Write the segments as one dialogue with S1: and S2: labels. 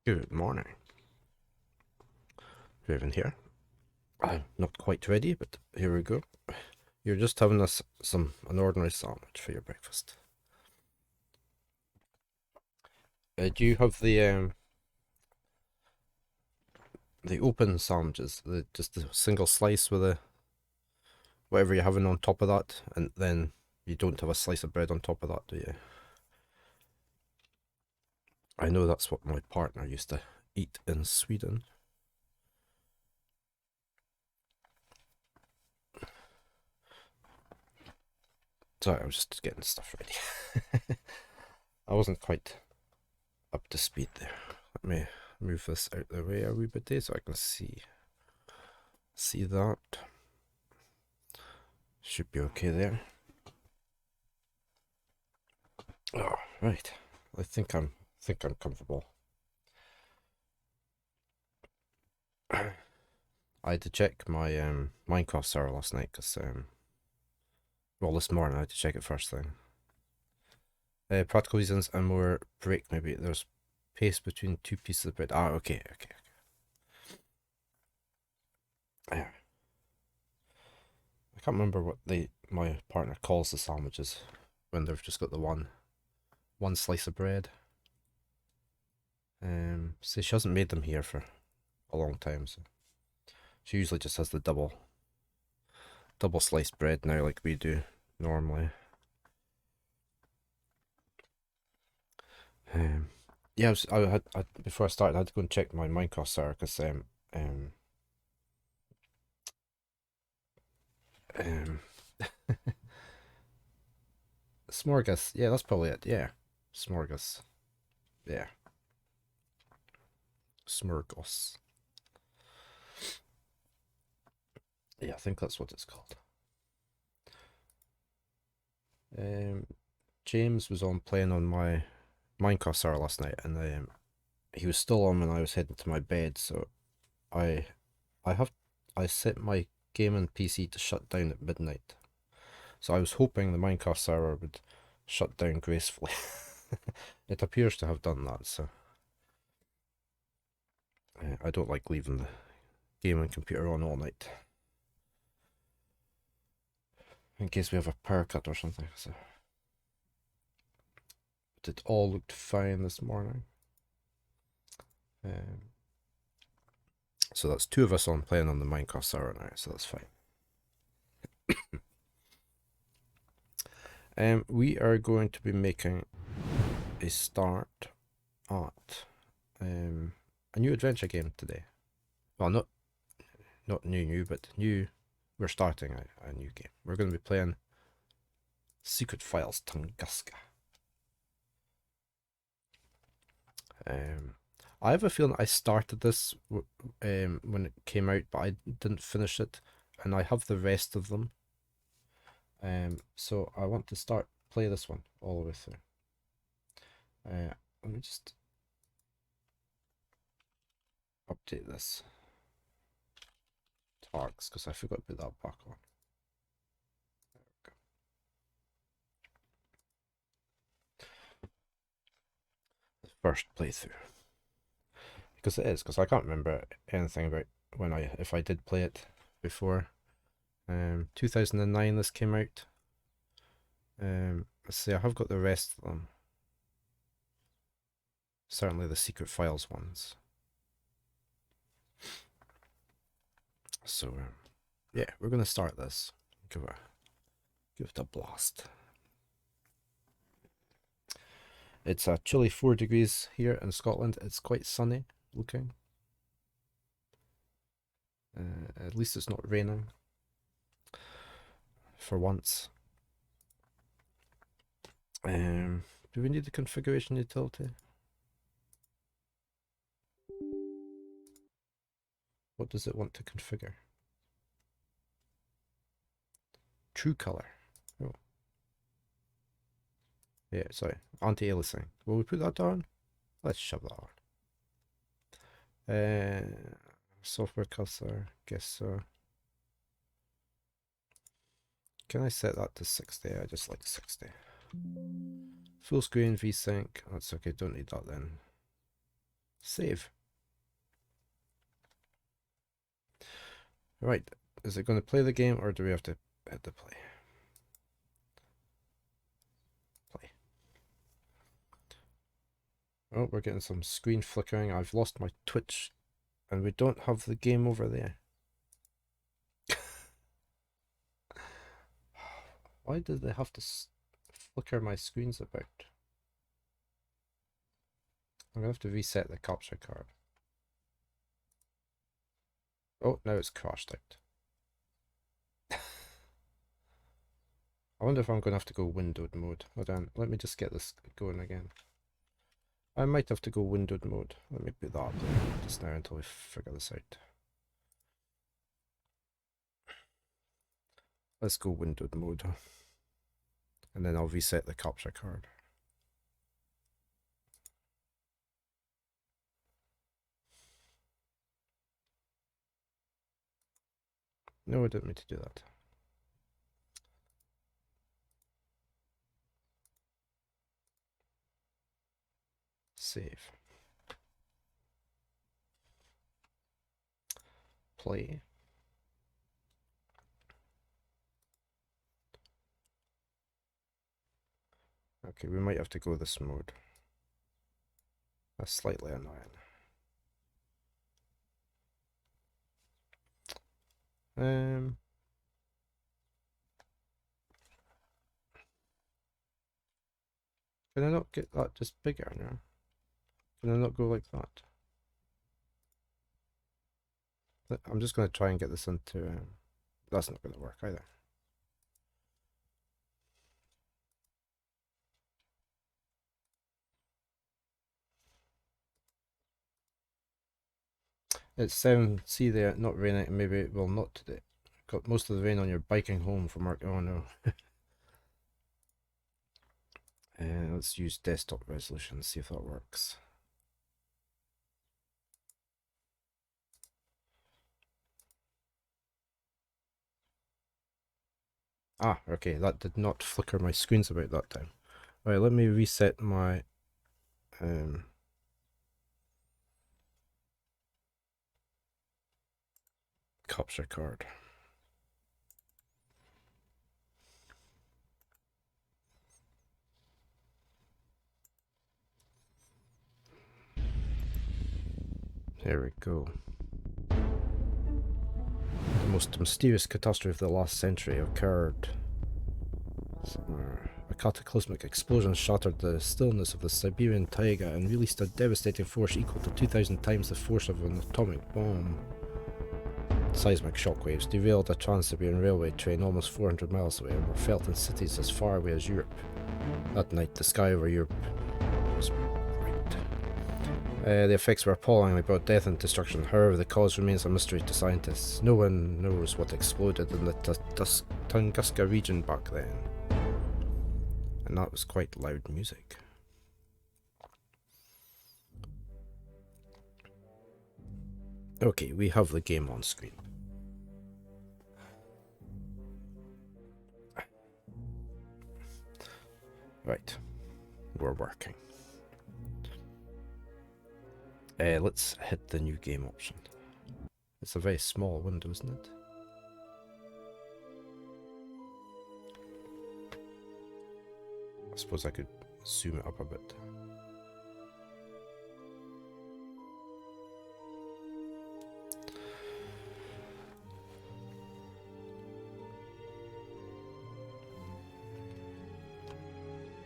S1: Good morning. Raven here. I'm not quite ready, but here we go. You're just having an ordinary sandwich for your breakfast. Do you have the open sandwiches, just a single slice with whatever you're having on top of that, and then you don't have a slice of bread on top of that, do you? I know that's what my partner used to eat in Sweden. Sorry, I was just getting stuff ready. I wasn't quite up to speed there. Let me move this out the way a wee bit so I can see that. Should be okay there. Oh, right. I think I'm comfortable. I had to check my Minecraft server last night because well, this morning I had to check it first thing. Practical reasons and more break. Maybe there's paste between two pieces of bread. Ah, okay. Yeah. I can't remember what my partner calls the sandwiches when they've just got the one slice of bread. So she hasn't made them here for a long time, so she usually just has the double sliced bread now, like we do normally. Yeah, before I started, I had to go and check my Minecraft server because um, Smorgas. Yeah, that's probably it. Yeah, Smorgas. Yeah, Smorgos. Yeah, I think that's what it's called. Um, James was on playing on my Minecraft server last night, and he was still on when I was heading to my bed. So I I have I set my gaming PC to shut down at midnight. So I was hoping the Minecraft server would shut down gracefully. It appears to have done that, so I don't like leaving the gaming computer on all night in case we have a power cut or something. So but it all looked fine this morning. Um, so that's two of us on playing on the Minecraft server now, so that's fine. We are going to be making a start at a new adventure game today. Well, not new, but new. We're starting a new game. We're going to be playing Secret Files Tunguska. I have a feeling I started this when it came out, but I didn't finish it, and I have the rest of them. So I want to play this one all the way through. Let me just update this tags because I forgot to put that back on. There we go. The first playthrough. Because it is, because I can't remember anything about if I did play it before. 2009 this came out. Let's see, I have got the rest of them. Certainly the Secret Files ones. So yeah, we're gonna start this. Give it a blast. It's a chilly 4 degrees here in Scotland. It's quite sunny looking. At least it's not raining for once. Do we need the configuration utility? What does it want to configure? True color. Oh. Yeah, sorry. Anti-aliasing. Will we put that on? Let's shove that on. Software cursor. Guess so. Can I set that to 60? I just like 60. Full screen VSync. That's okay. Don't need that then. Save. Right, is it going to play the game or do we have to hit the play? Play. Oh, we're getting some screen flickering. I've lost my Twitch and we don't have the game over there. Why did they have to flicker my screens about? I'm going to have to reset the capture card. Oh, now it's crashed out. I wonder if I'm going to have to go windowed mode. Hold on, let me just get this going again. I might have to go windowed mode. Let me put that up there just now until we figure this out. Let's go windowed mode. And then I'll reset the capture card. No, I didn't mean to do that. Save. Play. Okay, we might have to go this mode. That's slightly annoying. Can I not get that just bigger now? Can I not go like that? I'm just going to try and get this into... that's not going to work either. It's see there, not raining, maybe it will not today. Got most of the rain on your biking home from work. Oh no. Let's use desktop resolution, see if that works. Ah, okay, that did not flicker my screens about that time. Alright, let me reset my capture card. There we go. The most mysterious catastrophe of the last century occurred. A cataclysmic explosion shattered the stillness of the Siberian taiga and released a devastating force equal to 2,000 times the force of an atomic bomb. Seismic shockwaves derailed a Trans-Siberian railway train almost 400 miles away and were felt in cities as far away as Europe. That night, the sky over Europe was bright. The effects were appalling. They brought death and destruction. However, the cause remains a mystery to scientists. No one knows what exploded in the Tunguska region back then. And that was quite loud music. Okay, we have the game on screen. Right, we're working. Let's hit the new game option. It's a very small window, isn't it? I suppose I could zoom it up a bit.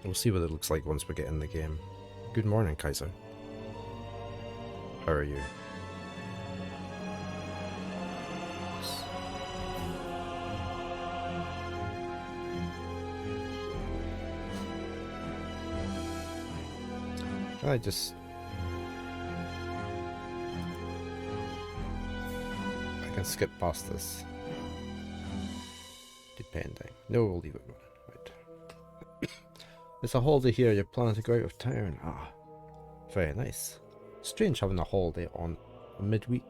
S1: We'll see what it looks like once we get in the game. Good morning, Kaiser. How are you? Can I just... I can skip past this. Depending. No, we'll leave it running. Right. It's a holiday here, you're planning to go out of town. Ah, very nice. Strange having a holiday on midweek.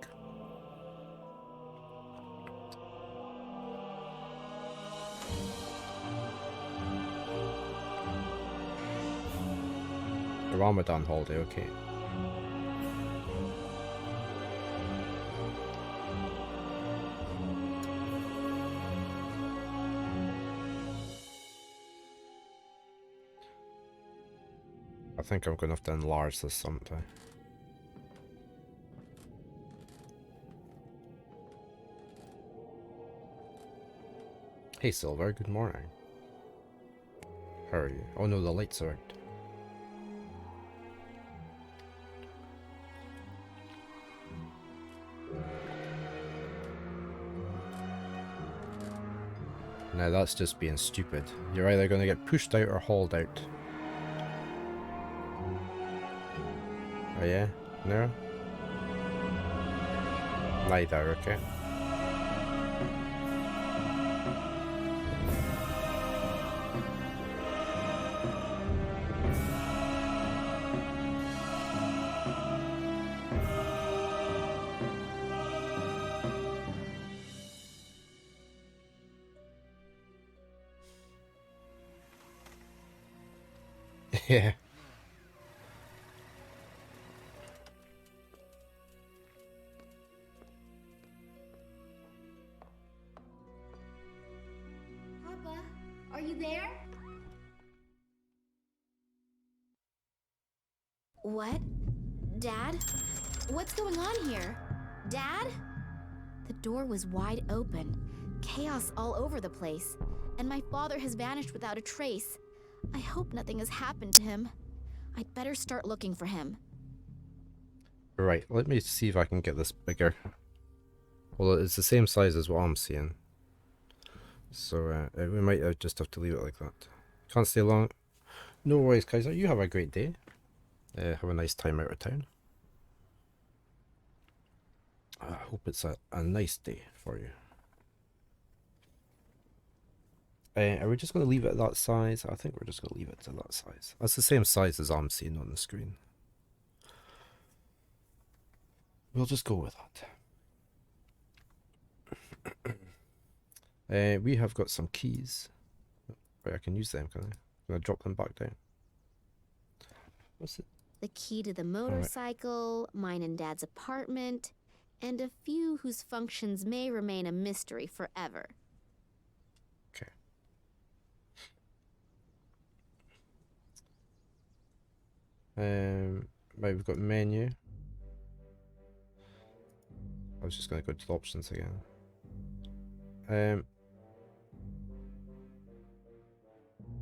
S1: A Ramadan holiday, okay. I think I'm gonna have to enlarge this sometime. Hey Silver, good morning. How are you? Oh no, the lights are out. Now that's just being stupid. You're either gonna get pushed out or hauled out. Oh yeah? No? Neither, okay. Yeah.
S2: Papa, are you there? What? Dad? What's going on here? Dad? The door was wide open, chaos all over the place, and my father has vanished without a trace. I hope nothing has happened to him. I'd better start looking for him.
S1: Right, let me see if I can get this bigger. Well, it's the same size as what I'm seeing. So we might just have to leave it like that. Can't stay long. No worries, Kaiser. You have a great day. Have a nice time out of town. I hope it's a nice day for you. Are we just going to leave it at that size? I think we're just going to leave it to that size. That's the same size as I'm seeing on the screen. We'll just go with that. We have got some keys. Right, I can use them, can I? Can I drop them back down? What's it?
S2: The key to the motorcycle, mine and Dad's apartment, and a few whose functions may remain a mystery forever.
S1: Okay. Right, we've got menu. I was just going to go to the options again.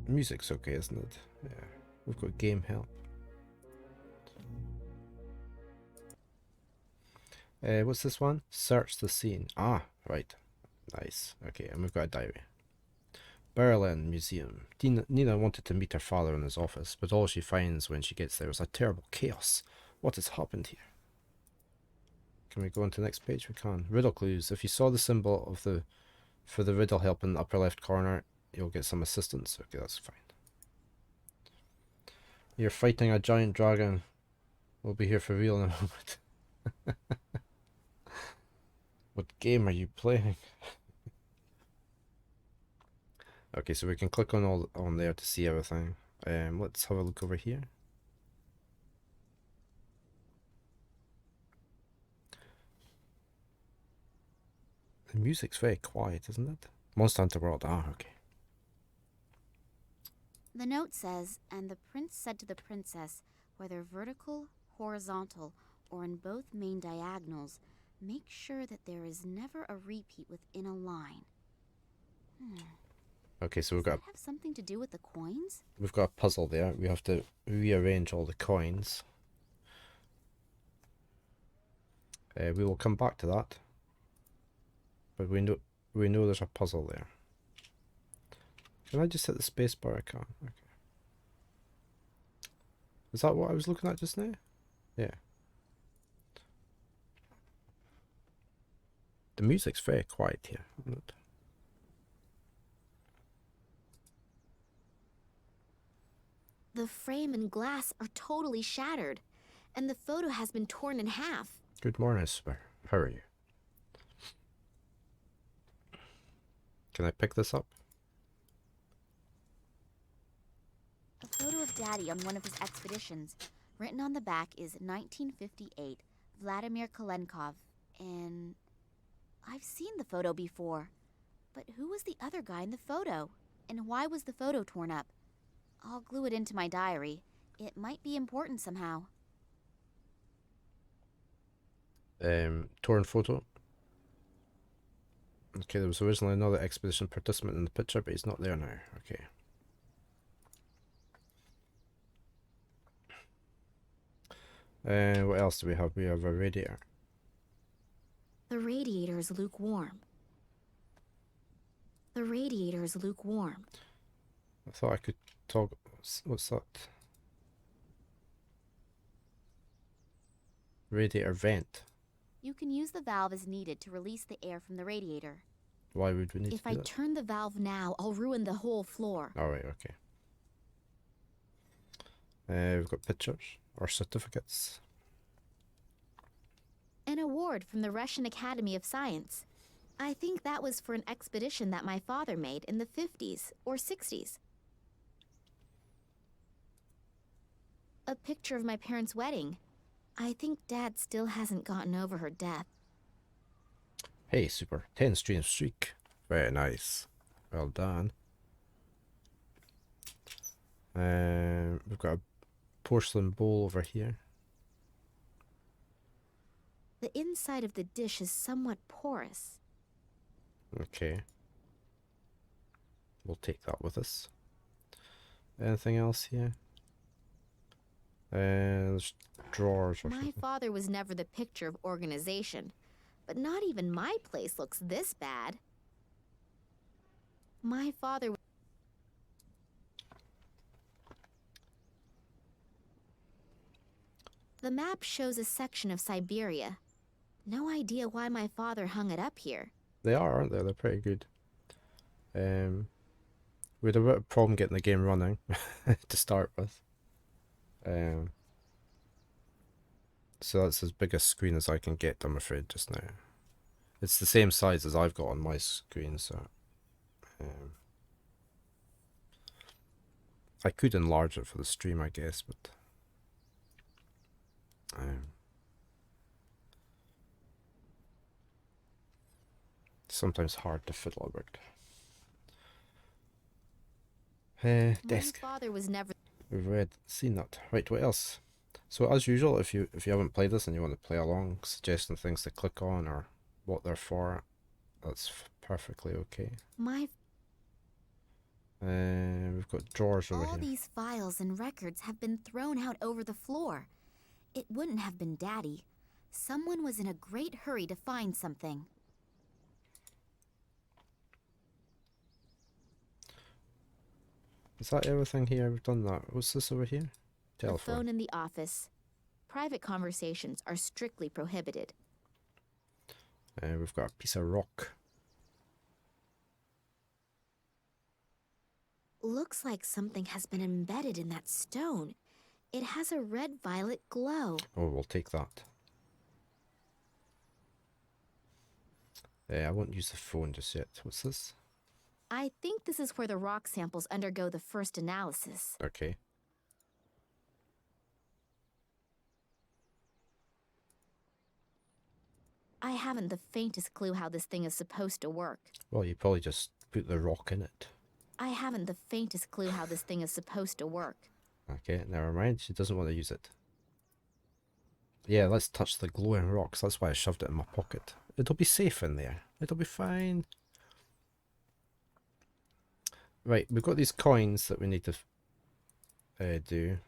S1: Music's okay, isn't it? Yeah. We've got game help. What's this one? Search the scene. Ah, right. Nice. Okay, and we've got a diary. Berlin Museum. Nina wanted to meet her father in his office, but all she finds when she gets there is a terrible chaos. What has happened here? Can we go on to the next page? We can. Riddle clues. If you saw the symbol of for the riddle help in the upper left corner, you'll get some assistance. Okay, that's fine. You're fighting a giant dragon. We'll be here for real in a moment. What game are you playing? Okay, so we can click on there to see everything. Let's have a look over here. The music's very quiet, isn't it? Monster Hunter World. Ah, okay.
S2: The note says, and the prince said to the princess, whether vertical, horizontal, or in both main diagonals, make sure that there is never a repeat within a line.
S1: Okay, so
S2: Does that have something to do with the coins?
S1: We've got a puzzle there. We have to rearrange all the coins. We will come back to that. But we know there's a puzzle there. Can I just hit the space bar? I can't. Okay. Is that what I was looking at just now? Yeah. The music's very quiet here, isn't it?
S2: The frame and glass are totally shattered, and the photo has been torn in half.
S1: Good morning, sir. How are you? Can I pick this up?
S2: A photo of Daddy on one of his expeditions. Written on the back is 1958, Vladimir Kolenkov, and I've seen the photo before. But who was the other guy in the photo? And why was the photo torn up? I'll glue it into my diary. It might be important somehow.
S1: Torn photo. Okay, there was originally another expedition participant in the picture, but he's not there now. Okay. What else do we have? We have a radiator.
S2: The radiator is lukewarm. The radiator is lukewarm.
S1: I thought I could toggle. What's that? Radiator vent.
S2: You can use the valve as needed to release the air from the radiator.
S1: Why would we need
S2: If
S1: to
S2: I
S1: do that?
S2: turn the valve now, I'll ruin the whole floor.
S1: Alright, okay. We've got pictures or certificates.
S2: An award from the Russian Academy of Science. I think that was for an expedition that my father made in the 50s or 60s. A picture of my parents' wedding. I think Dad still hasn't gotten over her death.
S1: Hey, super. 10 stream streak. Very nice. Well done. We've got a porcelain bowl over here.
S2: The inside of the dish is somewhat porous.
S1: Okay. We'll take that with us. Anything else here? There's drawers or
S2: My
S1: something.
S2: father was never the picture of organization, but not even my place looks this bad. My father... The map shows a section of Siberia. No idea why my father hung it up here.
S1: They are, aren't they? They're pretty good. We had a bit of a problem getting the game running to start with. So that's as big a screen as I can get, I'm afraid, just now. It's the same size as I've got on my screen, so... I could enlarge it for the stream, I guess, but... sometimes hard to fiddle about. Desk.
S2: My father was never...
S1: We've seen that. Right, what else? So as usual, if you haven't played this and you want to play along, suggesting things to click on or what they're for, that's perfectly okay. We've got drawers over
S2: All
S1: here.
S2: these files and records have been thrown out over the floor. It wouldn't have been Daddy. Someone was in a great hurry to find something.
S1: Is that everything here? We've done that. What's this over here?
S2: The
S1: Telephone.
S2: phone in the office. Private conversations are strictly prohibited.
S1: We've got a piece of rock.
S2: Looks like something has been embedded in that stone. It has a red-violet glow.
S1: Oh, we'll take that. I won't use the phone just yet. What's this?
S2: I think this is where the rock samples undergo the first analysis.
S1: Okay.
S2: I haven't the faintest clue how this thing is supposed to work.
S1: Well, you probably just put the rock in it.
S2: I haven't the faintest clue how this thing is supposed to work.
S1: Okay, never mind. She doesn't want to use it. Yeah, let's touch the glowing rocks. That's why I shoved it in my pocket. It'll be safe in there. It'll be fine. Right, we've got these coins that we need to do.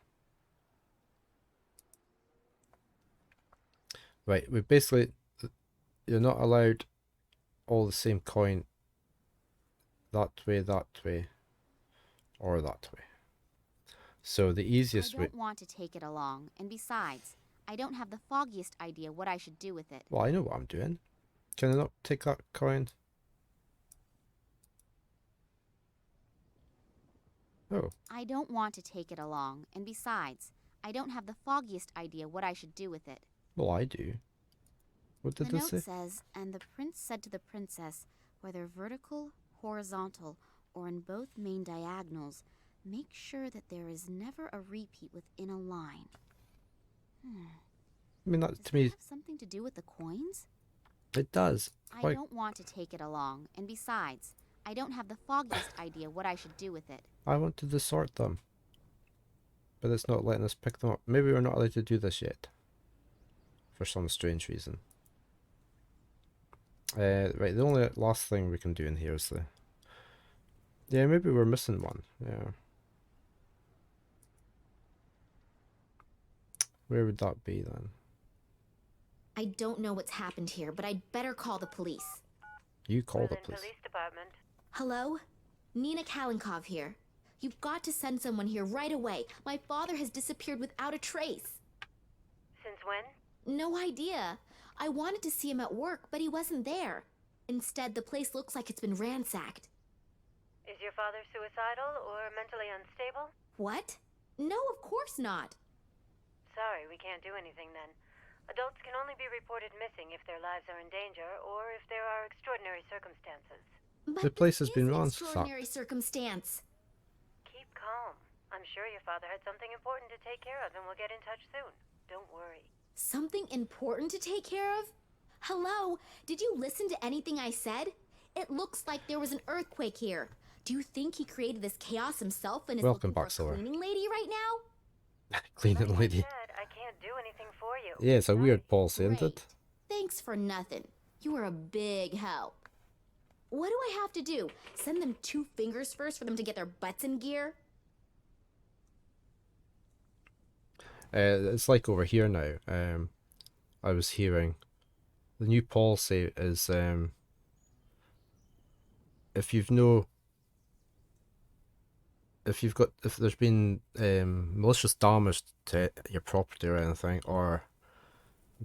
S1: Right, we basically... You're not allowed all the same coin that way, or that way. So the easiest way...
S2: I don't want to take it along, and besides, I don't have the foggiest idea what I should do with it.
S1: Well, I know what I'm doing. Can I not take that coin? Oh.
S2: I don't want to take it along, and besides, I don't have the foggiest idea what I should do with it.
S1: Well, I do. What did
S2: The
S1: this
S2: note
S1: say?
S2: says, and the prince said to the princess, whether vertical, horizontal, or in both main diagonals, make sure that there is never a repeat within a line.
S1: I mean, that
S2: Does
S1: to
S2: it
S1: me,
S2: have something to do with the coins?
S1: it does.
S2: I
S1: Like,
S2: don't want to take it along, and besides, I don't have the foggiest idea what I should do with it.
S1: I wanted to sort them. but it's not letting us pick them up. Maybe we're not allowed to do this yet. For some strange reason. Right, the only last thing we can do in here is the... Yeah, maybe we're missing one. Yeah. Where would that be then?
S2: I don't know what's happened here, but I'd better call the police.
S1: You call the
S3: Berlin
S1: police.
S3: Police Department.
S2: Hello? Nina Kalinkov here. You've got to send someone here right away. My father has disappeared without a trace.
S3: Since when?
S2: No idea. I wanted to see him at work, but he wasn't there. Instead, the place looks like it's been ransacked.
S3: Is your father suicidal or mentally unstable?
S2: What? No, of course not.
S3: Sorry, we can't do anything then. Adults can only be reported missing if their lives are in danger or if there are extraordinary circumstances.
S2: But
S1: The place has
S2: this
S1: been
S2: is an
S1: ransacked.
S2: extraordinary circumstance.
S3: Keep calm. I'm sure your father had something important to take care of and we'll get in touch soon. Don't worry.
S2: Something important to take care of? Hello? Did you listen to anything I said? It looks like there was an earthquake here. Do you think he created this chaos himself and is
S1: Welcome
S2: looking for
S1: back,
S2: a
S1: Silver.
S2: cleaning lady right now?
S1: Cleaning
S3: Like I
S1: lady.
S3: said, I can't do anything for you.
S1: Yeah, it's a weird policy, isn't
S2: Great.
S1: it?
S2: Thanks for nothing. You were a big help. What do I have to do? Send them 2 fingers first for them to get their butts in gear?
S1: It's like over here now. I was hearing the new policy is if you've if there's been malicious damage to your property or anything, or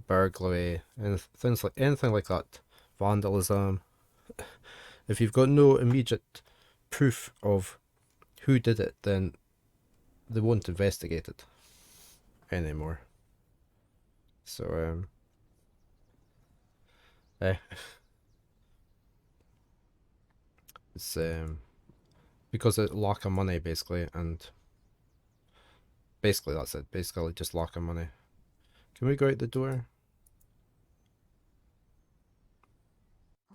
S1: burglary and anything like that, vandalism, if you've got no immediate proof of who did it, then they won't investigate it anymore. So it's because of lack of money, basically, and basically that's it. Basically just lack of money. Can we go out the door?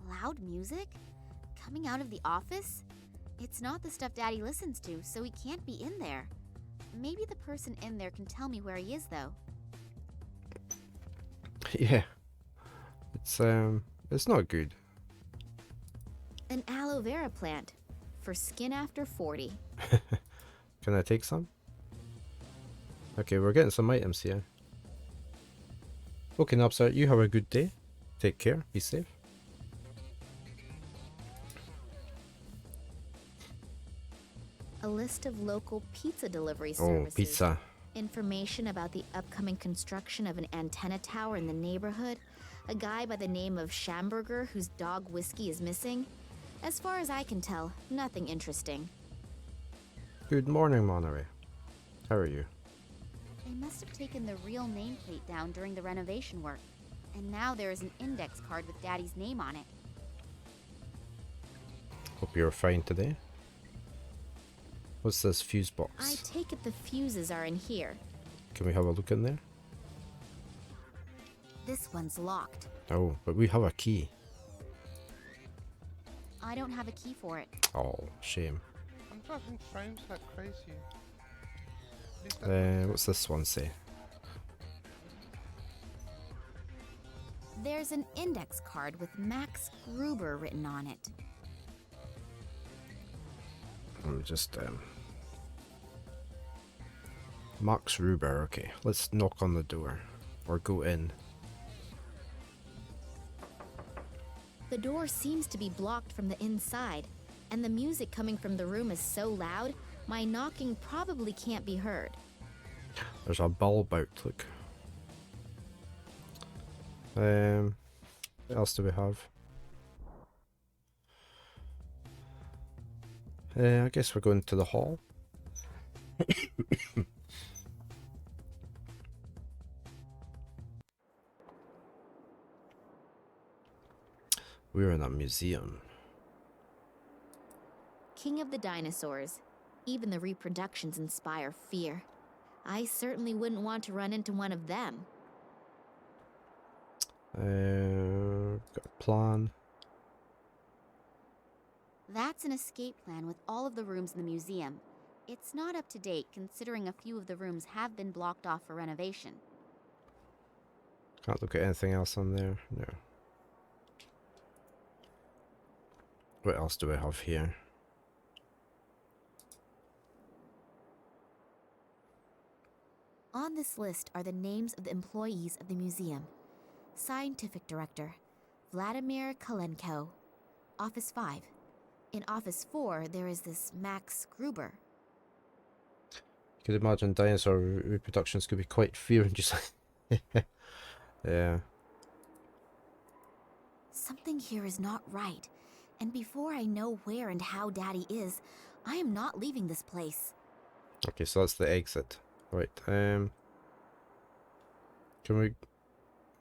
S2: Loud music? Coming out of the office? It's not the stuff Daddy listens to, so he can't be in there. Maybe the person in there can tell me where he is, though.
S1: Yeah. It's not good.
S2: An aloe vera plant for skin after 40.
S1: Can I take some? Okay, we're getting some items here. Okay, Napsar, you have a good day. Take care, be safe.
S2: A list of local pizza delivery
S1: Oh,
S2: services.
S1: pizza.
S2: Information about the upcoming construction of an antenna tower in the neighborhood. A guy by the name of Schamberger whose dog Whiskey is missing. As far as I can tell, nothing interesting.
S1: Good morning, Monterey. How are you?
S4: They must have taken the real nameplate down during the renovation work. And now there is an index card with Daddy's name on it.
S1: Hope you're fine today. What's this fuse
S2: I
S1: box?
S2: take it the fuses are in here.
S1: Can we have a look in there?
S2: This one's locked.
S1: Oh, but we have a key.
S4: I don't have a key for it.
S1: Oh, shame.
S5: I'm driving frames like crazy. At least that
S1: What's this one say?
S2: There's an index card with Max Gruber written on it.
S1: Let me just Max Ruber, okay. Let's knock on the door. Or go in.
S2: The door seems to be blocked from the inside, and the music coming from the room is so loud, my knocking probably can't be heard.
S1: There's a bulb out, look. What else do we have? I guess we're going to the hall. We're in a museum.
S2: King of the dinosaurs. Even the reproductions inspire fear. I certainly wouldn't want to run into one of them.
S1: Got a plan.
S4: That's an escape plan with all of the rooms in the museum. It's not up to date, considering a few of the rooms have been blocked off for renovation.
S1: Can't look at anything else on there. No. What else do we have here?
S2: On this list are the names of the employees of the museum. Scientific Director, Vladimir Kalenko. Office 5. In Office 4, there is this Max Gruber.
S1: You could imagine dinosaur reproductions could be quite fear-inducing. Yeah.
S2: Something here is not right, and before I know where and how Daddy is, I am not leaving this place.
S1: Okay, so that's the exit. Right, can we...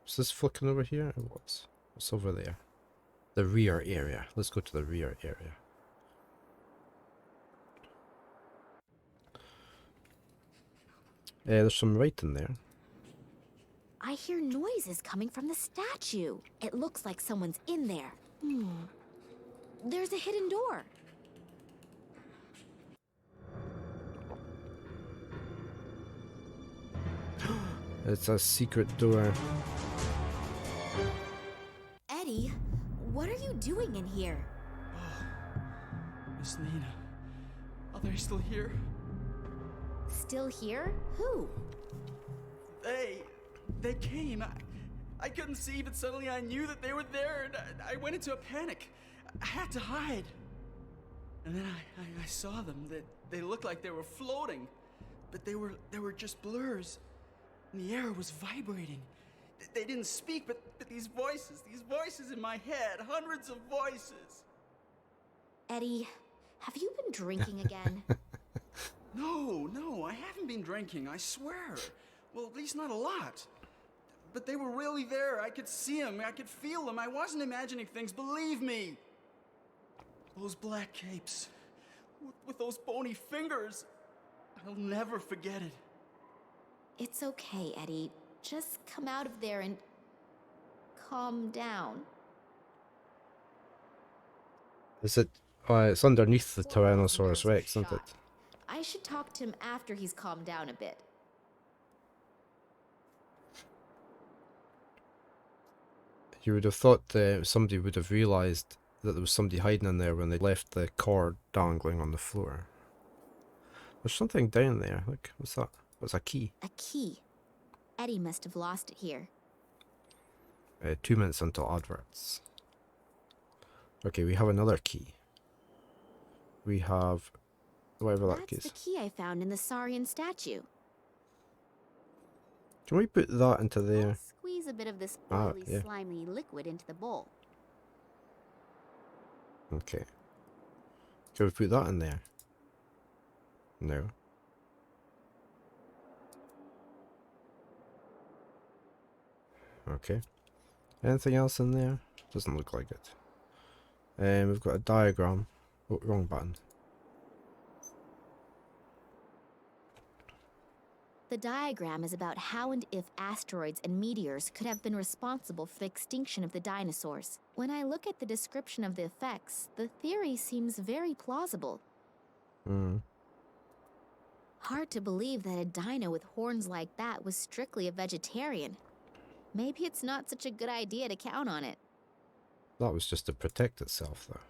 S1: Is this flicking over here? What's over there? The rear area. Let's go to the rear area. There's some writing there.
S2: I hear noises coming from the statue. It looks like someone's in there. There's a hidden door.
S1: It's a secret door.
S2: Eddie, what are you doing in here?
S6: Miss Nina, are they still here?
S2: Still here? Who?
S6: They came. I couldn't see, but suddenly I knew that they were there, and I went into a panic. I had to hide. And then I saw them. They looked like they were floating, but they were just blurs. And the air was vibrating. They didn't speak, but these voices in my head, hundreds of voices.
S2: Eddie, have you been drinking again?
S6: No, I haven't been drinking, I swear. Well, at least not a lot. But they were really there. I could see them, I could feel them. I wasn't imagining things, believe me. Those black capes, with those bony fingers. I'll never forget it.
S2: It's okay, Eddie. Just come out of there and calm down.
S1: Is it... it's underneath the Tyrannosaurus Rex, isn't it?
S2: I should talk to him after he's calmed down a bit.
S1: You would have thought somebody would have realised that there was somebody hiding in there when they left the cord dangling on the floor. There's something down there. Look, what's that? What's a key?
S2: A key. Eddie must have lost it here.
S1: 2 minutes until adverts. Okay, we have another key. We have... whatever that key is.
S2: That's the key I found in the Saurian statue.
S1: Can we put that into there?
S4: Let's squeeze a bit of this oily, slimy liquid into the bowl.
S1: Okay. Can we put that in there? No. Okay. Anything else in there? Doesn't look like it. We've got a diagram. Oh, wrong button.
S2: The diagram is about how and if asteroids and meteors could have been responsible for the extinction of the dinosaurs. When I look at the description of the effects, the theory seems very plausible. Hard to believe that a dino with horns like that was strictly a vegetarian. Maybe it's not such a good idea to count on it.
S1: That was just to protect itself, though.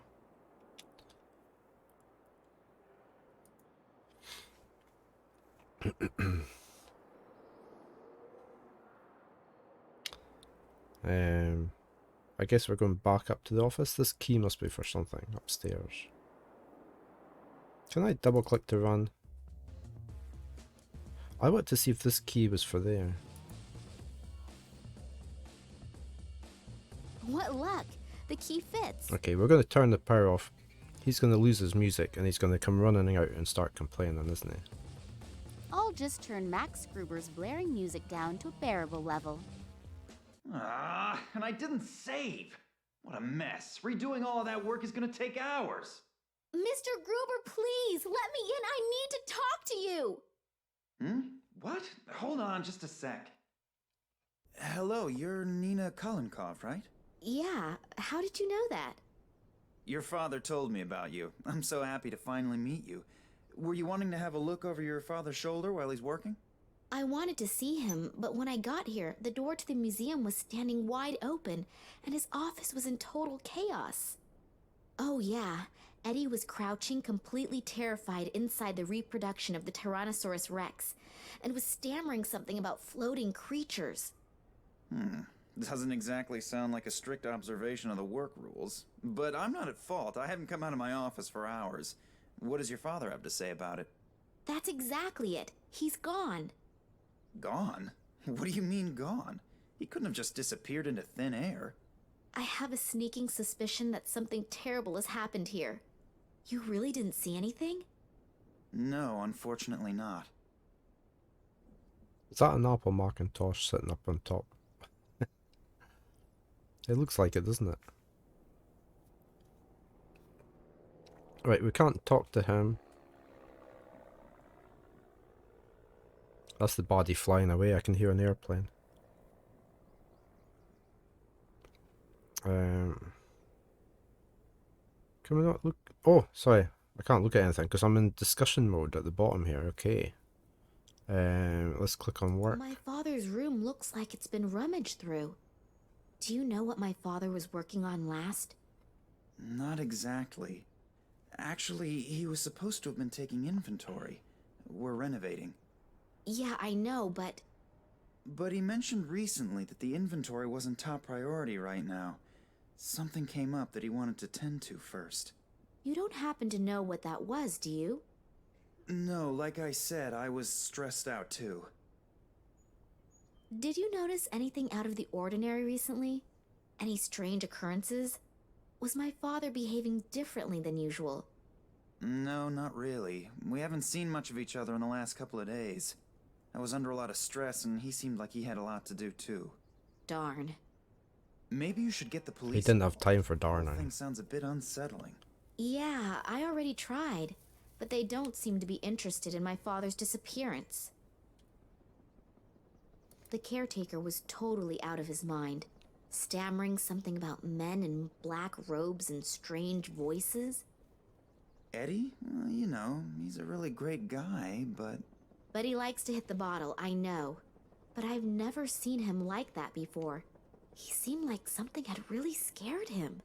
S1: I guess we're going back up to the office. This key must be for something upstairs. Can I double click to run? I want to see if this key was for there.
S2: What luck! The key fits.
S1: Okay, we're going to turn the power off. He's going to lose his music and he's going to come running out and start complaining, isn't he?
S4: I'll just turn Max Gruber's blaring music down to a bearable level.
S7: And I didn't save. What a mess. Redoing all of that work is gonna take hours.
S2: Mr. Gruber, please, let me in. I need to talk to you.
S7: What? Hold on just a sec.
S8: Hello, you're Nina Kolenkov, right?
S2: Yeah, how did you know that?
S8: Your father told me about you. I'm so happy to finally meet you. Were you wanting to have a look over your father's shoulder while he's working?
S2: I wanted to see him, but when I got here, the door to the museum was standing wide open, and his office was in total chaos. Oh yeah, Eddie was crouching, completely terrified inside the reproduction of the Tyrannosaurus Rex, and was stammering something about floating creatures.
S8: Doesn't exactly sound like a strict observation of the work rules. But I'm not at fault. I haven't come out of my office for hours. What does your father have to say about it?
S2: That's exactly it. He's gone.
S8: Gone? What do you mean gone? He couldn't have just disappeared into thin air.
S2: I have a sneaking suspicion that something terrible has happened here. You really didn't see anything?
S8: No, unfortunately not.
S1: Is that an Apple Macintosh sitting up on top? It looks like it, doesn't it? Right, we can't talk to him. That's the body flying away. I can hear an airplane. Can we not look? Oh, sorry. I can't look at anything because I'm in discussion mode at the bottom here. Okay. Let's click on work.
S2: My father's room looks like it's been rummaged through. Do you know what my father was working on last?
S8: Not exactly. Actually, he was supposed to have been taking inventory. We're renovating.
S2: Yeah, I know, but...
S8: But he mentioned recently that the inventory wasn't top priority right now. Something came up that he wanted to tend to first.
S2: You don't happen to know what that was, do you?
S8: No, like I said, I was stressed out too.
S2: Did you notice anything out of the ordinary recently? Any strange occurrences? Was my father behaving differently than usual?
S8: No, not really. We haven't seen much of each other in the last couple of days. I was under a lot of stress and he seemed like he had a lot to do too.
S2: Darn.
S8: Maybe you should get the police.
S1: He didn't have time for
S8: The whole
S1: darning.
S8: thing sounds a bit unsettling.
S2: Yeah, I already tried, but they don't seem to be interested in my father's disappearance. The caretaker was totally out of his mind, stammering something about men in black robes and strange voices.
S8: Eddie? Well, you know, he's a really great guy, but...
S2: But he likes to hit the bottle, I know. But I've never seen him like that before. He seemed like something had really scared him.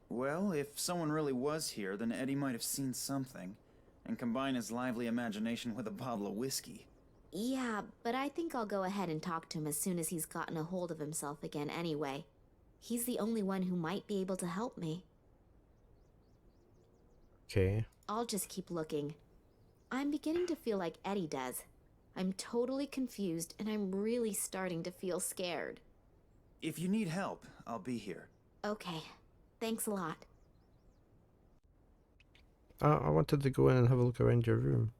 S8: Well, if someone really was here, then Eddie might have seen something, and combine his lively imagination with a bottle of whiskey.
S2: Yeah, but I think I'll go ahead and talk to him as soon as he's gotten a hold of himself again anyway. He's the only one who might be able to help me.
S1: Okay.
S2: I'll just keep looking. I'm beginning to feel like Eddie does. I'm totally confused, and I'm really starting to feel scared.
S8: If you need help, I'll be here.
S2: Okay, thanks a lot.
S1: I wanted to go in and have a look around your room.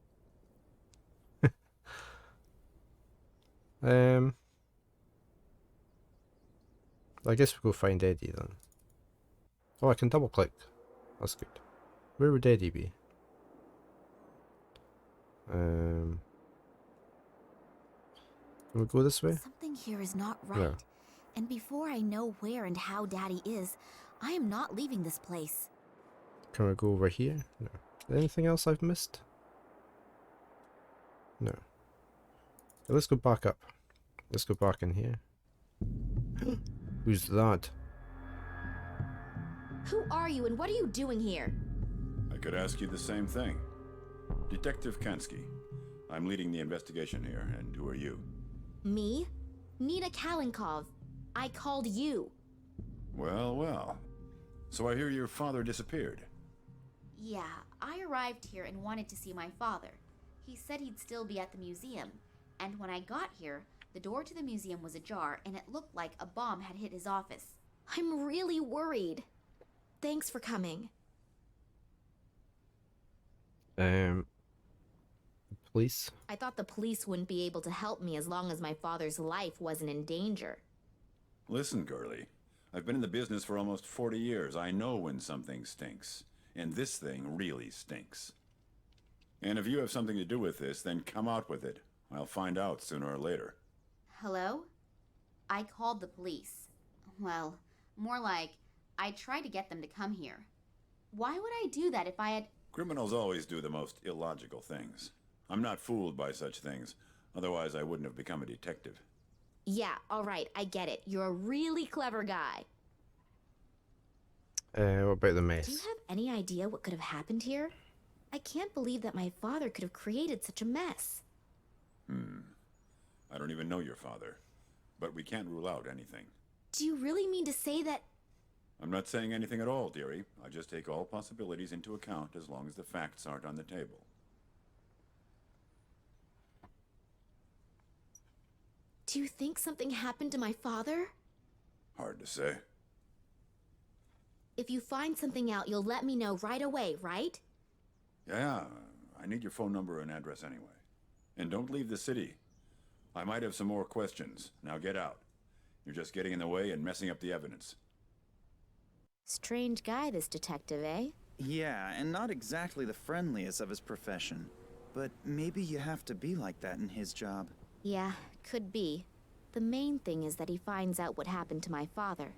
S1: I guess we'll go find Eddie then. Oh, I can double click. That's good. Where would Eddie be? Can we go this way?
S2: Something here is not right.
S1: No.
S2: And before I know where and how Daddy is, I am not leaving this place.
S1: Can we go over here? No. Anything else I've missed? No. Okay, let's go back up. Let's go back in here. Who's that?
S2: Who are you and what are you doing here?
S9: I could ask you the same thing. Detective Kansky. I'm leading the investigation here, and who are you?
S2: Me? Nina Kalinkov. I called you.
S9: Well, well. So I hear your father disappeared.
S4: Yeah, I arrived here and wanted to see my father. He said he'd still be at the museum, and when I got here, the door to the museum was ajar and it looked like a bomb had hit his office.
S2: I'm really worried. Thanks for coming.
S1: Police?
S2: I thought the police wouldn't be able to help me as long as my father's life wasn't in danger.
S9: Listen, girlie. I've been in the business for almost 40 years. I know when something stinks. And this thing really stinks. And if you have something to do with this, then come out with it. I'll find out sooner or later.
S4: Hello? I called the police. Well, more like, I tried to get them to come here. Why would I do that if I had...
S9: Criminals always do the most illogical things. I'm not fooled by such things. Otherwise, I wouldn't have become a detective.
S2: Yeah, all right, I get it. You're a really clever guy.
S1: What about the
S2: Do you
S1: mess?
S2: have any idea what could have happened here? I can't believe that my father could have created such a mess.
S9: I don't even know your father. But we can't rule out anything.
S2: Do you really mean to say that...
S9: I'm not saying anything at all, dearie. I just take all possibilities into account as long as the facts aren't on the table.
S2: Do you think something happened to my father?
S9: Hard to say.
S2: If you find something out, you'll let me know right away, right?
S9: Yeah, I need your phone number and address anyway. And don't leave the city. I might have some more questions. Now get out. You're just getting in the way and messing up the evidence.
S2: Strange guy, this detective, eh?
S8: Yeah, and not exactly the friendliest of his profession. But maybe you have to be like that in his job.
S2: Yeah, could be. The main thing is that he finds out what happened to my father.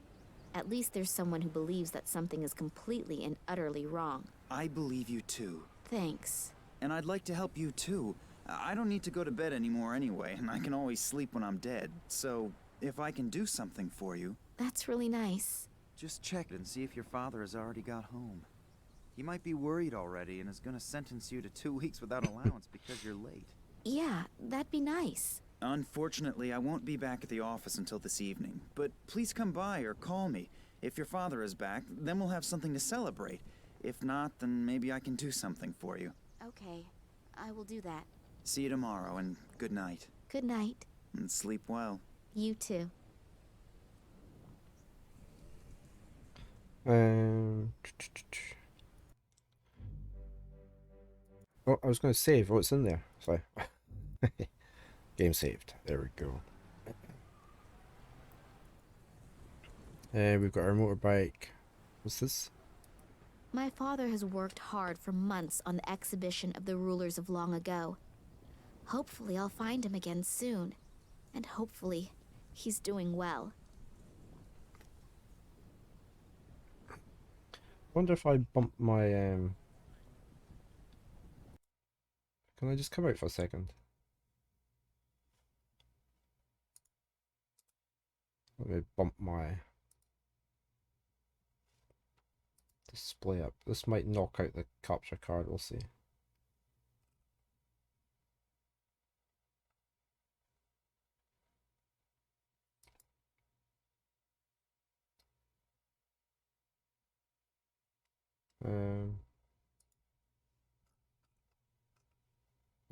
S2: At least there's someone who believes that something is completely and utterly wrong.
S8: I believe you too.
S2: Thanks.
S8: And I'd like to help you too. I don't need to go to bed anymore anyway, and I can always sleep when I'm dead. So, if I can do something for you...
S2: That's really nice.
S8: Just check and see if your father has already got home. He might be worried already and is gonna sentence you to 2 weeks without allowance because you're late.
S2: Yeah, that'd be nice.
S8: Unfortunately, I won't be back at the office until this evening, but please come by or call me. If your father is back, then we'll have something to celebrate. If not, then maybe I can do something for you.
S2: Okay, I will do that.
S8: See you tomorrow, and good night.
S2: Good night.
S8: And sleep well.
S2: You too.
S1: Oh, I was going to save what's in there. Sorry. Game saved. There we go. We've got our motorbike. What's this?
S2: My father has worked hard for months on the exhibition of the rulers of long ago. Hopefully I'll find him again soon. And hopefully he's doing well.
S1: Wonder if I bump my Can I just come out for a second? Let me bump my display up. This might knock out the capture card, we'll see.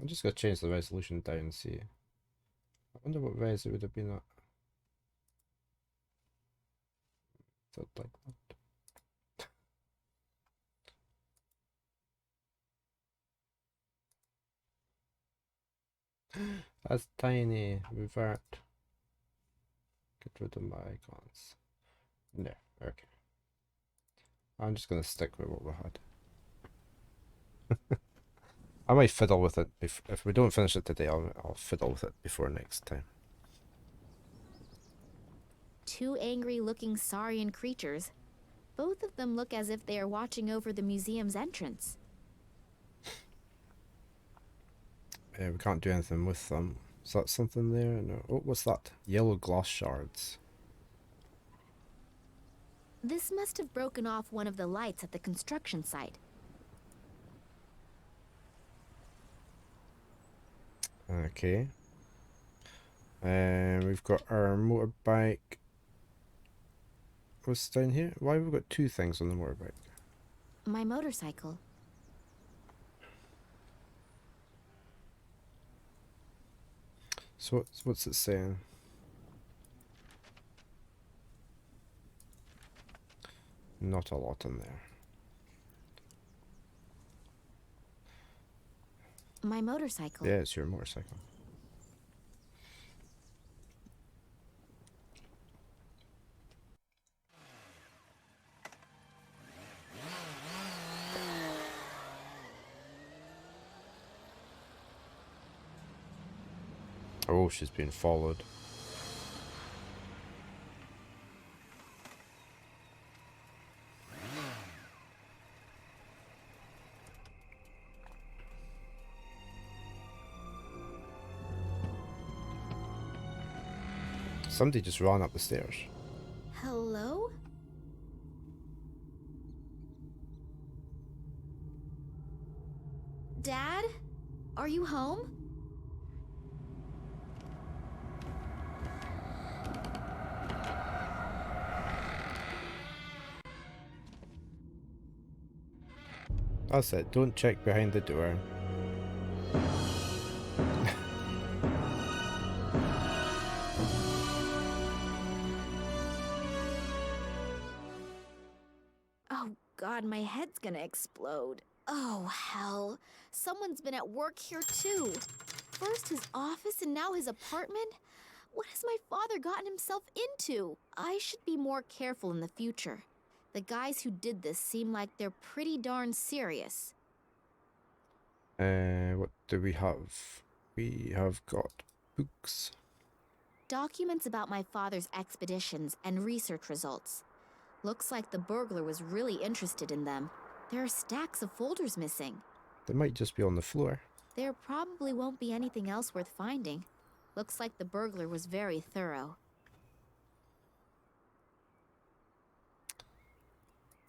S1: I'm just gonna change the resolution down and see. I wonder what res it would have been at. Something like that. That's tiny. Revert. Get rid of my icons. No, okay. I'm just gonna stick with what we had. I might fiddle with it if we don't finish it today. I'll fiddle with it before next time.
S2: Two angry-looking saurian creatures. Both of them look as if they are watching over the museum's entrance.
S1: We can't do anything with them. Is that something there? No. Oh, what's that? Yellow glass shards.
S2: This must have broken off one of the lights at the construction site.
S1: Okay. We've got our motorbike. What's down here? Why have we got two things on the motorbike?
S2: My motorcycle.
S1: So what's it saying? Not a lot in there.
S2: My motorcycle.
S1: Yeah, it's your motorcycle. Oh, she's being followed. Somebody just ran up the stairs.
S2: Hello? Dad? Are you home?
S1: That's it. Don't check behind the door.
S2: Oh god, my head's gonna explode. Oh hell. Someone's been at work here too. First his office and now his apartment? What has my father gotten himself into? I should be more careful in the future. The guys who did this seem like they're pretty darn serious.
S1: What do we have? We have got books.
S2: Documents about my father's expeditions and research results. Looks like the burglar was really interested in them. There are stacks of folders missing.
S1: They might just be on the floor.
S2: There probably won't be anything else worth finding. Looks like the burglar was very thorough.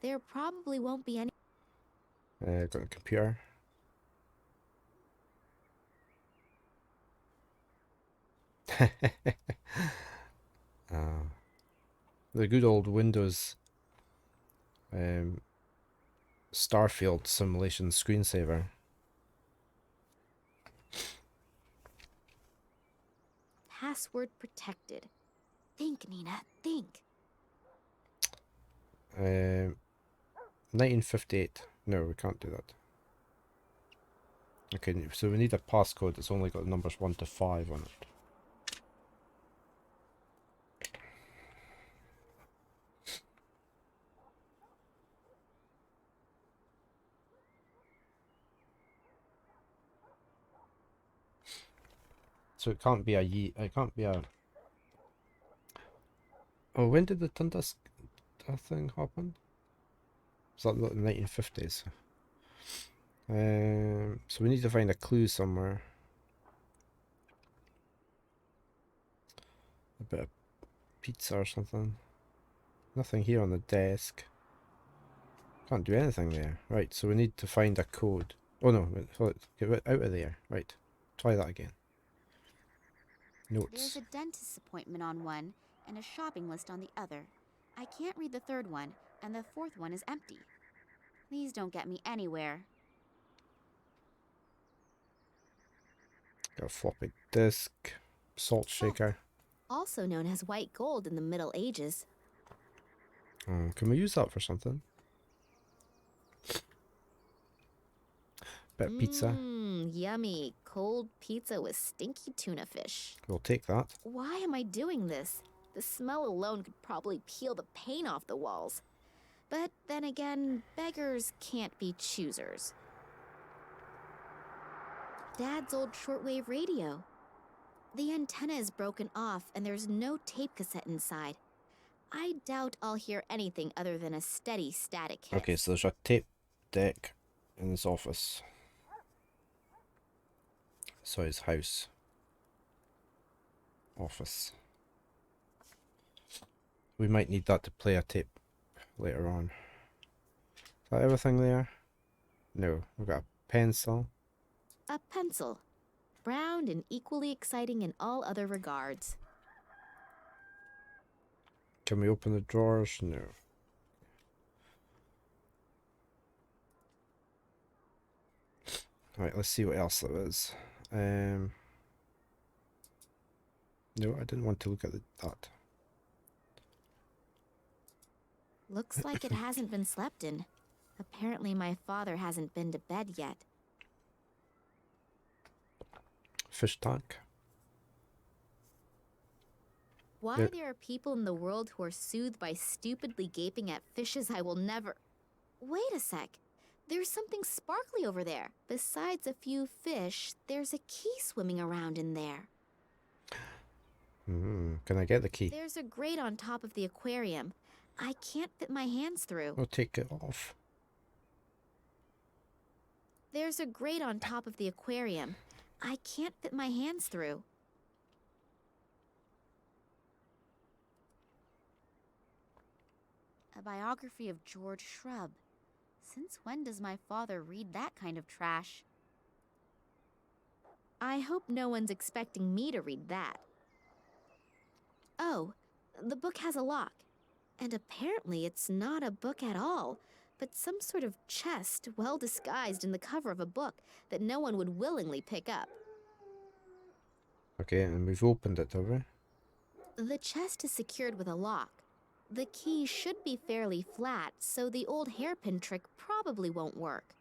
S2: There probably won't be any...
S1: Got a computer. The good old Windows Starfield simulation screensaver.
S2: Password protected. Think, Nina, think.
S1: 1958. No, we can't do that. Okay, so we need a passcode that's only got numbers 1 to 5 on it. So it can't be it can't be a... Oh, when did the Tunguska thing happen? Was that the 1950s? So we need to find a clue somewhere. A bit of pizza or something. Nothing here on the desk. Can't do anything there. Right, so we need to find a code. Oh no, get it out of there. Right, try that again.
S4: There's
S1: Notes.
S4: a dentist's appointment on one and a shopping list on the other. I can't read the third one, and the fourth one is empty. These don't get me anywhere.
S1: Got a floppy disk. Salt shaker.
S2: Also known as white gold in the Middle Ages.
S1: Can we use that for something? Bit of pizza.
S2: Mmm, yummy. Cold pizza with stinky tuna fish.
S1: We'll take that.
S2: Why am I doing this? The smell alone could probably peel the paint off the walls. But then again, beggars can't be choosers. Dad's old shortwave radio. The antenna is broken off and there's no tape cassette inside. I doubt I'll hear anything other than a steady static hit.
S1: Okay, so there's a tape deck in this office. So his house. Office. We might need that to play a tape later on. Is that everything there? No, we've got a pencil.
S2: A pencil. Brown and equally exciting in all other regards.
S1: Can we open the drawers? No. Alright, let's see what else there is. No, I didn't want to look at that.
S2: Looks like it hasn't been slept in. Apparently my father hasn't been to bed yet.
S1: Fish tank.
S2: Why
S1: There-
S2: there are people in the world who are soothed by stupidly gaping at fishes I will never... Wait a sec. There's something sparkly over there. Besides a few fish, there's a key swimming around in there.
S1: Can I get the key?
S2: There's a grate on top of the aquarium. I can't fit my hands through.
S1: I'll take it off.
S2: There's a grate on top of the aquarium. I can't fit my hands through.
S4: biography of George Shrub. Since when does my father read that kind of trash?
S2: I hope no one's expecting me to read that. Oh, the book has a lock. And apparently it's not a book at all, but some sort of chest well disguised in the cover of a book that no one would willingly pick up.
S1: Okay, and we've opened it, have we?
S2: The chest is secured with a lock. The key should be fairly flat, so the old hairpin trick probably won't work.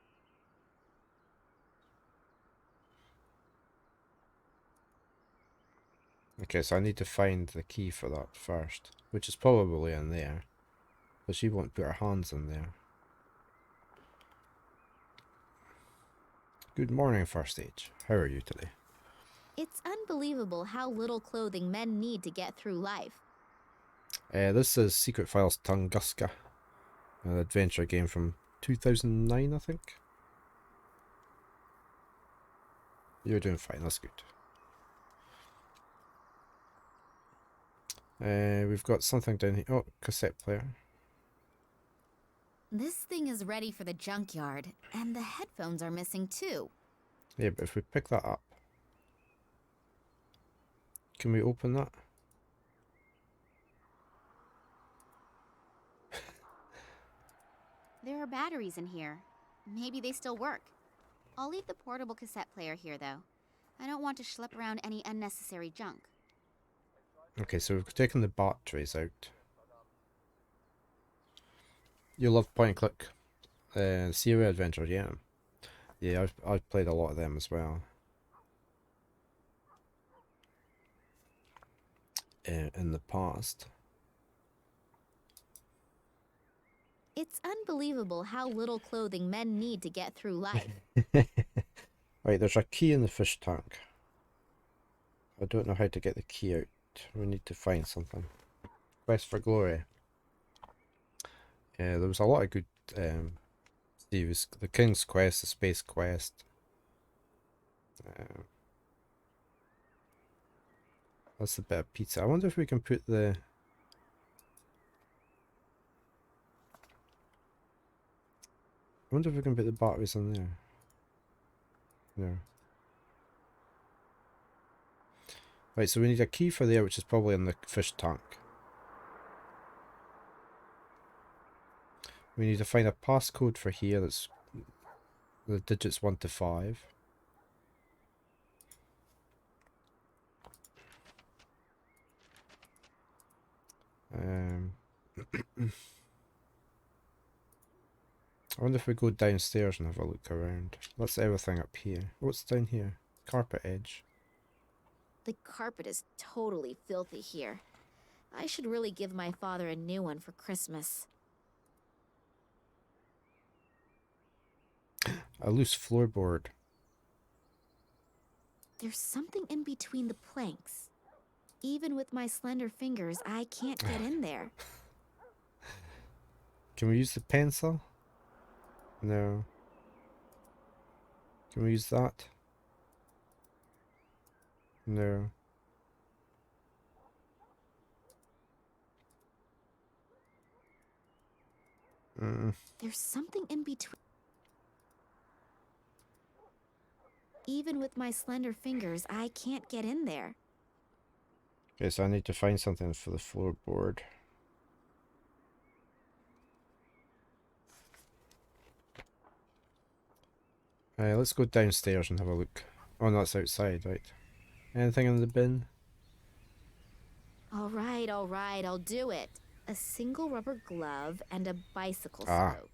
S1: Okay, so I need to find the key for that first, which is probably in there. But she won't put her hands in there. Good morning, First Age. How are you today?
S2: It's unbelievable how little clothing men need to get through life.
S1: This is Secret Files Tunguska, an adventure game from 2009, I think. You're doing fine, that's good. We've got something down here. Oh, cassette player.
S4: This thing is ready for the junkyard, and the headphones are missing too.
S1: Yeah, but if we pick that up, can we open that?
S4: There are batteries in here. Maybe they still work. I'll leave the portable cassette player here, though. I don't want to schlep around any unnecessary junk.
S1: Okay, so we've taken the batteries out. You love point and click. Serial Adventure, yeah. Yeah, I've played a lot of them as well. In the past.
S2: It's unbelievable how little clothing men need to get through life.
S1: Right, there's a key in the fish tank. I don't know how to get the key out. We need to find something. Quest for Glory. Yeah, there was a lot of good series. The King's Quest, the Space Quest. That's a bit of pizza. I wonder if we can put the... I wonder if we can put the batteries in there. No. Right, so we need a key for there, which is probably in the fish tank. We need to find a passcode for here that's the digits 1 to 5. I wonder if we go downstairs and have a look around. That's everything up here. What's down here? Carpet edge.
S2: The carpet is totally filthy here. I should really give my father a new one for Christmas.
S1: A loose floorboard.
S2: There's something in between the planks. Even with my slender fingers, I can't get in there.
S1: Can we use the pencil? No. Can we use that? No.
S2: There's something in between. Even with my slender fingers, I can't get in there.
S1: Okay, so I need to find something for the floorboard. Let's go downstairs and have a look. Oh, no, that's outside, right? Anything in the bin?
S2: All right, I'll do it. A single rubber glove and a bicycle spoke.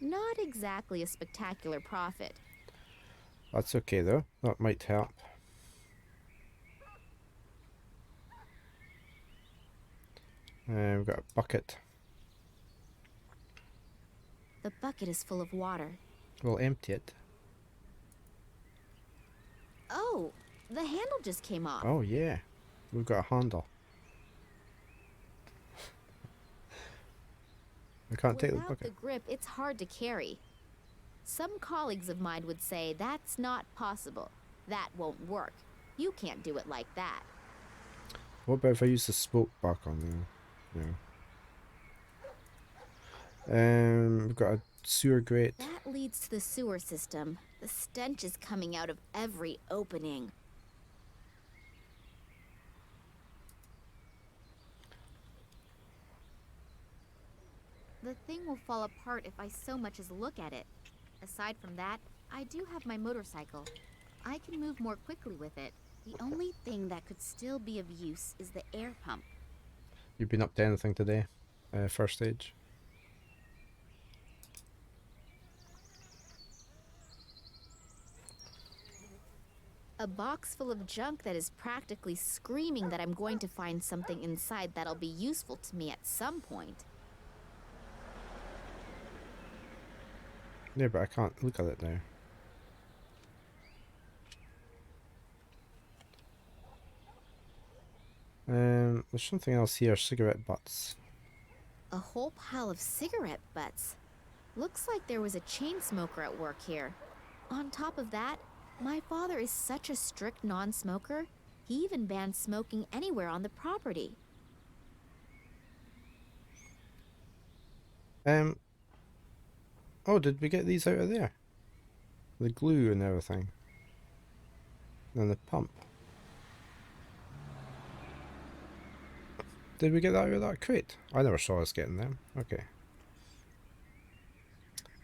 S2: Not exactly a spectacular profit.
S1: That's okay though, that might help. We've got a bucket.
S2: The bucket is full of water.
S1: We'll empty it.
S2: Oh, the handle just came off.
S1: Oh yeah, we've got a handle. We can't take the
S2: Without
S1: bucket.
S2: the grip, it's hard to carry. Some colleagues of mine would say that's not possible. That won't work. You can't do it like that.
S1: What about if I use the spoke back on there? No. We've got a sewer grate.
S2: That leads to the sewer system. The stench is coming out of every opening.
S4: The thing will fall apart if I so much as look at it. Aside from that, I do have my motorcycle. I can move more quickly with it. The only thing that could still be of use is the air pump.
S1: You've been up to anything today? First stage.
S2: A box full of junk that is practically screaming that I'm going to find something inside that'll be useful to me at some point.
S1: Yeah, but I can't look at it now. There's something else here, cigarette butts.
S2: A whole pile of cigarette butts. Looks like there was a chain smoker at work here. On top of that, my father is such a strict non-smoker, he even banned smoking anywhere on the property.
S1: Oh, did we get these out of there? The glue and everything. And the pump. Did we get that out of that crate? I never saw us getting them. Okay.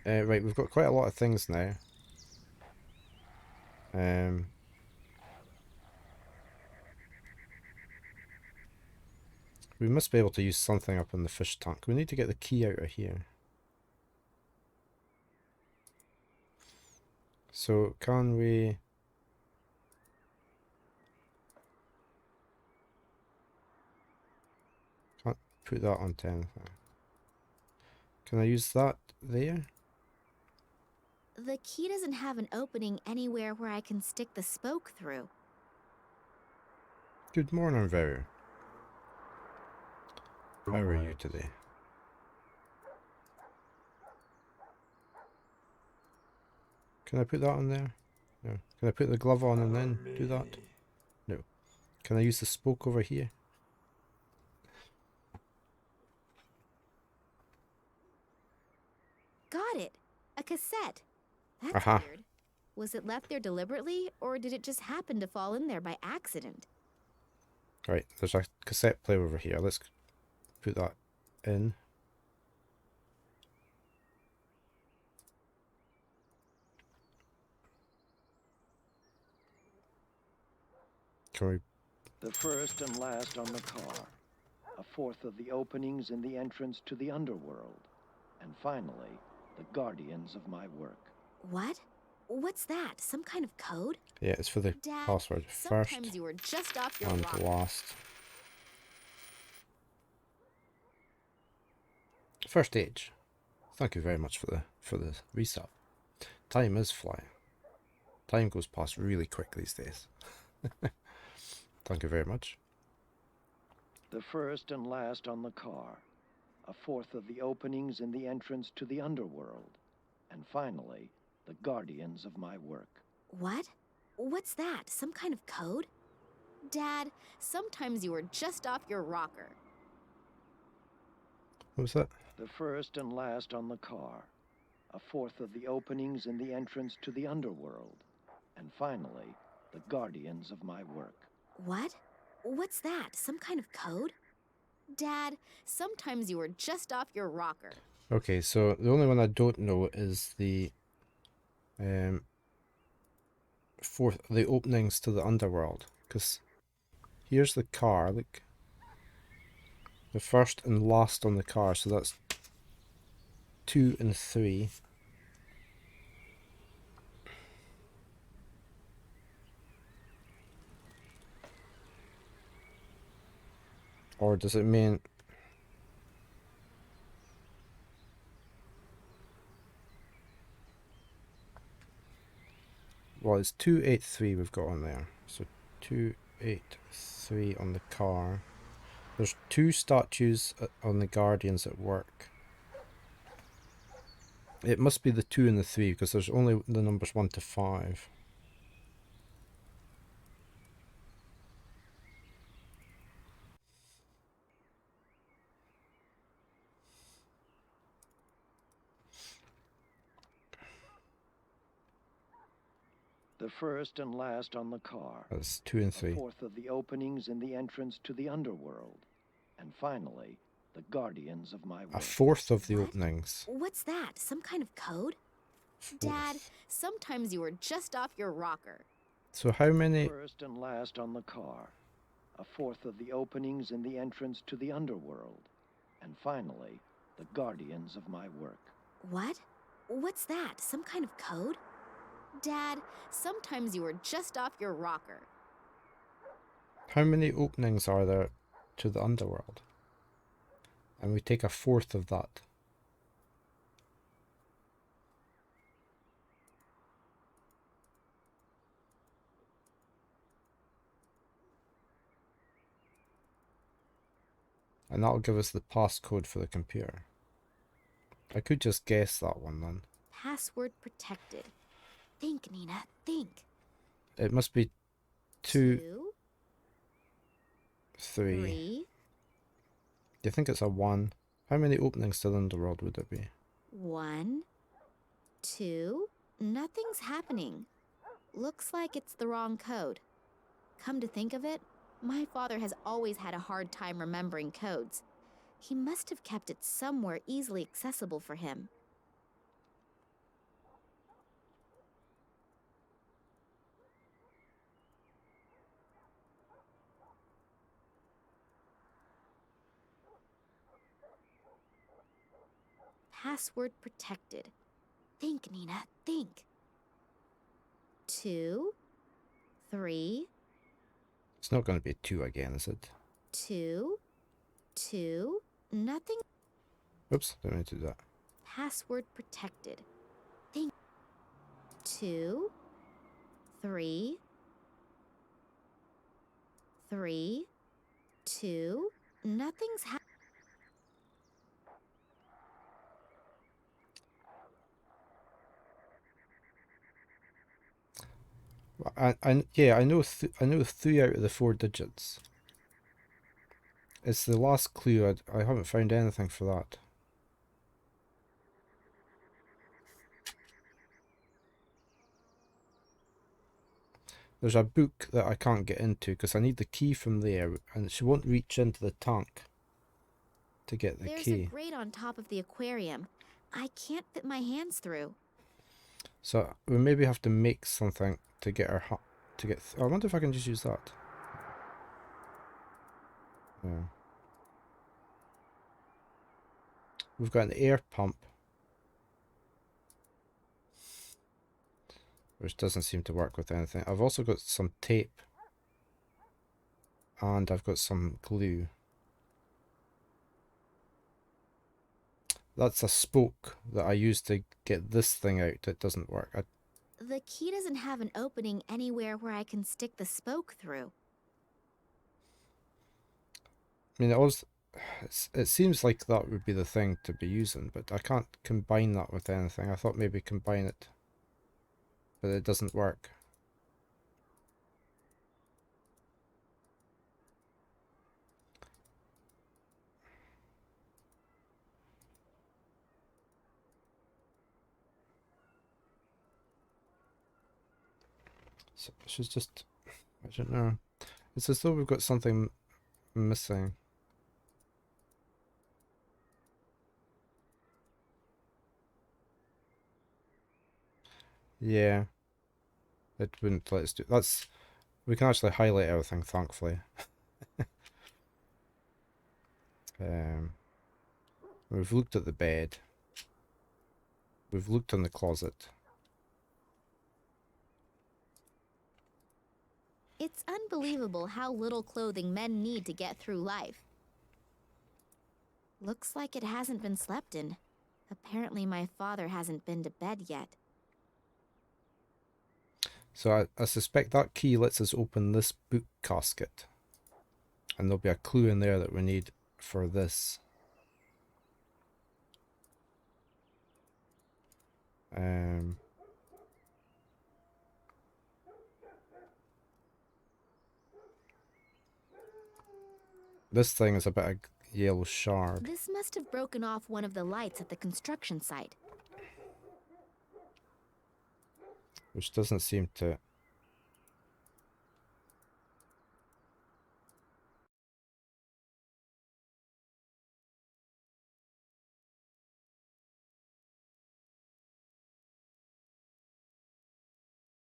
S1: Right, we've got quite a lot of things now. We must be able to use something up in the fish tank. We need to get the key out of here. So, can we... Can't put that onto anything. Can I use that there?
S2: The key doesn't have an opening anywhere where I can stick the spoke through.
S1: Good morning, Vero. How are you today? Can I put that on there? No. Can I put the glove on and then do that? No. Can I use the spoke over here?
S2: Got it! A cassette! That's
S1: Aha.
S2: weird. Was it left there deliberately, or did it just happen to fall in there by accident?
S1: Right, there's a cassette player over here. Let's put that in. Can we...
S10: The first and last on the car. A fourth of the openings in the entrance to the underworld. And finally, the guardians of my work.
S2: What? What's that? Some kind of code?
S1: Yeah, it's for the
S2: Dad,
S1: password. First
S2: sometimes you were just off your
S1: and
S2: rocker.
S1: last. First stage. Thank you very much for the resub. Time is flying. Time goes past really quick these days. Thank you very much.
S10: The first and last on the car. A fourth of the openings in the entrance to the underworld. And finally, the guardians of my work.
S2: What? What's that? Some kind of code? Dad, sometimes you were just off your rocker.
S1: What was that?
S10: The first and last on the car. A fourth of the openings in the entrance to the underworld. And finally, the guardians of my work.
S2: What? What's that? Some kind of code? Dad, sometimes you were just off your rocker.
S1: Okay, so the only one I don't know is the the openings to the underworld, because here's the car, look, the first and last on the car, so that's 2 and 3. Or does it mean... Well, it's 283 we've got on there. So 283 on the car. There's 2 statues on the Guardians at work. It must be the 2 and the 3 because there's only the numbers 1 to 5.
S10: The first and last on the car.
S1: That's 2 and 3.
S10: A fourth of the openings in the entrance to the underworld. And finally, the guardians of my work.
S1: A fourth of the
S2: What?
S1: openings.
S2: What's that? Some kind of code? Dad, sometimes you were just off your rocker.
S1: So how many?
S10: First and last on the car. A fourth of the openings in the entrance to the underworld. And finally, the guardians of my work.
S2: What? What's that? Some kind of code? Dad, sometimes you were just off your rocker.
S1: How many openings are there to the underworld? And we take a fourth of that. And that'll give us the passcode for the computer. I could just guess that one then.
S2: Password protected. Think, Nina, think.
S1: It must be 2,
S2: 2,
S1: 3.
S2: 3,
S1: Do you think it's a 1? How many openings to the underworld would there be?
S2: 1, 2. Nothing's happening. Looks like it's the wrong code. Come to think of it, my father has always had a hard time remembering codes. He must have kept it somewhere easily accessible for him. Password protected. Think, Nina, think. 2, 3,
S1: It's not going to be 2 again, is it?
S2: 2, 2. Nothing.
S1: Oops, didn't mean to do that.
S2: Password protected. Think. 2, 3, 3, 2. Nothing's happening.
S1: Yeah, I know 3 out of the 4 digits. It's the last clue. I haven't found anything for that. There's a book that I can't get into because I need the key from there, and she won't reach into the tank to get the
S2: There's
S1: key.
S2: a grate on top of the aquarium. I can't fit my hands through.
S1: So we maybe have to make something to get our I wonder if I can just use that. Yeah. We've got an air pump, which doesn't seem to work with anything. I've also got some tape, and I've got some glue. That's a spoke that I use to get this thing out that doesn't work.
S2: The key doesn't have an opening anywhere where I can stick the spoke through.
S1: I mean, it seems like that would be the thing to be using, but I can't combine that with anything. I thought maybe combine it, but it doesn't work. So she's just, I don't know. It's as though we've got something missing. Yeah. It wouldn't let us do that's we can actually highlight everything, thankfully. We've looked at the bed. We've looked in the closet.
S2: It's unbelievable how little clothing men need to get through life. Looks like it hasn't been slept in. Apparently my father hasn't been to bed yet.
S1: So I suspect that key lets us open this book casket. And there'll be a clue in there that we need for this. This thing is a bit of yellow shard.
S2: This must have broken off one of the lights at the construction site.
S1: Which doesn't seem to